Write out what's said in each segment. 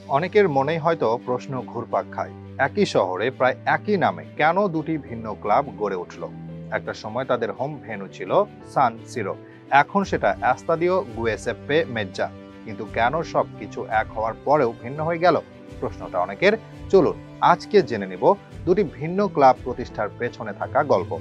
অনেকের মনেই হয়তো প্রশ্ন ঘুরপাক খায়, একই শহরে প্রায় একই নামে কেন দুটি ভিন্ন ক্লাব গড়ে উঠল? একটা সময় তাদের হোম ভেন্যু ছিল সান সিরো, এখন সেটা এস্তাদিও গুয়েসেপ্পে মেজ্জা। কিন্তু কেন সবকিছু এক হওয়ার পরেও ভিন্ন হয়ে গেল? প্রশ্নটা অনেকের। চলুন আজকে জেনে নিব দুটি ভিন্ন ক্লাব প্রতিষ্ঠার পেছনে থাকা গল্প।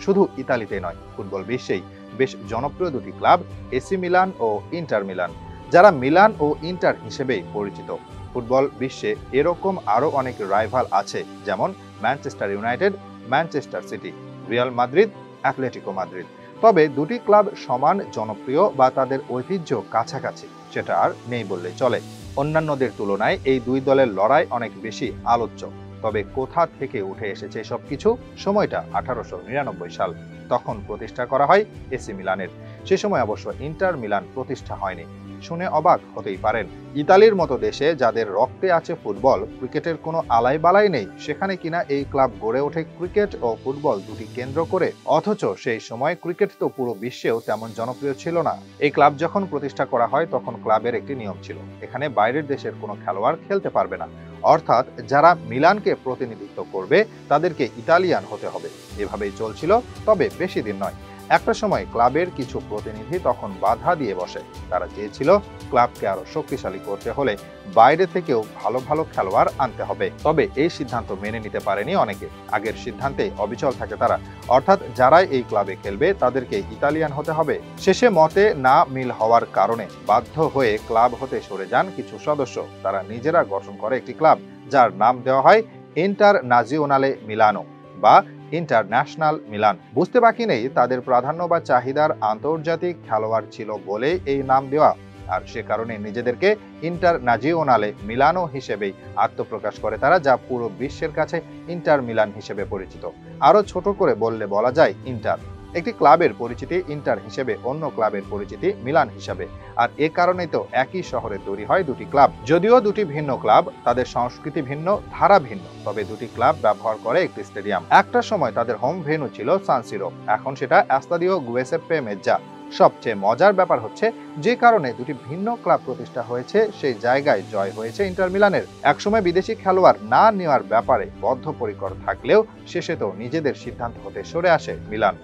শুধু ইতালিতে নয়, ফুটবল বিশ্বেই বেশ জনপ্রিয় দুটি ক্লাব, এসি মিলান ও ইন্টার মিলান, যারা মিলান ও ইন্টার হিসেবেই পরিচিত। ফুটবল বিশ্বে এরকম আরো অনেক রাইভাল আছে, যেমন Manchester United, Manchester city, Real Madrid, Atletico Madrid. তবে দুটি ক্লাব সমান জনপ্রিয় বা তাদের ঐতিহ্য কাছাকাছি সেটা আর নেই বললেই চলে। অন্যান্যদের তুলনায় এই দুই দলের লড়াই অনেক বেশি আলোচ্য। তবে কোথা থেকে উঠে এসেছে এসব কিছু? সময়টা 1899 সাল। তখন প্রতিষ্ঠা করা হয় এসি মিলানের। সে সময় অবশ্য ইন্টার মিলান প্রতিষ্ঠা হয়নি। শুনে অবাক হতেই পারেন, ইতালির মতো দেশে যাদের রক্তে আছে ফুটবল, ক্রিকেটের কোনো আলাই বালাই নেই, সেখানে কিনা এই ক্লাব গড়ে ওঠে ক্রিকেট ও ফুটবল দুটি কেন্দ্র করে। অথচ সেই সময় ক্রিকেট তো পুরো বিশ্বেও তেমন জনপ্রিয় ছিল না। এই ক্লাব যখন প্রতিষ্ঠা করা হয় তখন ক্লাবের একটি নিয়ম ছিল, এখানে বাইরের দেশের কোনো খেলোয়াড় খেলতে পারবে না। অর্থাৎ যারা মিলানকে প্রতিনিধিত্ব করবে তাদেরকে ইতালিয়ান হতে হবে। এভাবেই চলছিল, তবে বেশি দিন নয়। একটা সময় ক্লাবের কিছু প্রতিনিধি তখন বাধা দিয়ে বসে। তারা চেয়েছিল ক্লাবকে আরো শক্তিশালী করতে হলে বাইরে থেকেও ভালো ভালো খেলোয়াড় আনতে হবে। তবে এই সিদ্ধান্ত মেনে নিতে পারেনি অনেকে। আগের সিদ্ধান্তে অবিচল থাকে তারা, অর্থাৎ যারাই এই ক্লাবে খেলবে তাদেরকে ইতালিয়ান হতে হবে। শেষে মতে না মিল হওয়ার কারণে বাধ্য হয়ে ক্লাব হতে সরে যান কিছু সদস্য। তারা নিজেরা গঠন করে একটি ক্লাব, যার নাম দেওয়া হয় ইন্টারন্যাজিওনালে মিলানো বা ইন্টারন্যাশনাল মিলান। বুঝতে বাকি নেই, তাদের প্রাধান্য বা চাহিদার আন্তর্জাতিক খেলোয়াড় ছিল বলে এই নাম দেওয়া। আর সে কারণে নিজেদেরকে ইন্টারন্যাজিওনালে মিলানো হিসেবেই আত্মপ্রকাশ করে তারা, যা পুরো বিশ্বের কাছে ইন্টার মিলান হিসেবে পরিচিত। আরো ছোট করে বললে বলা যায় ইন্টার। একটি ক্লাবের পরিচিতি ইন্টার হিসেবে, অন্য ক্লাবের পরিচিতি মিলান হিসেবে। আর এ কারণেই তো একই শহরে তৈরি হয় দুটি ক্লাব। যদিও দুটি ভিন্ন ক্লাব, তাদের সংস্কৃতি ভিন্ন, ধারা ভিন্ন, তবে দুটি ক্লাব ব্যবহার করে একটি স্টেডিয়াম। একটা সময় তাদের হোম ভেন্যু ছিল সান সিরো, এখন সেটা এস্তাদিও গুয়েসেপ্পে মেজ্জা। সবচেয়ে মজার ব্যাপার হচ্ছে, যে কারণে দুটি ভিন্ন ক্লাব প্রতিষ্ঠা হয়েছে সেই জায়গায় জয় হয়েছে ইন্টার মিলানের। একসময় বিদেশি খেলোয়াড় না নেওয়ার ব্যাপারে বদ্ধপরিকর থাকলেও শেষে তো নিজেদের সিদ্ধান্ত হতে সরে আসে মিলান।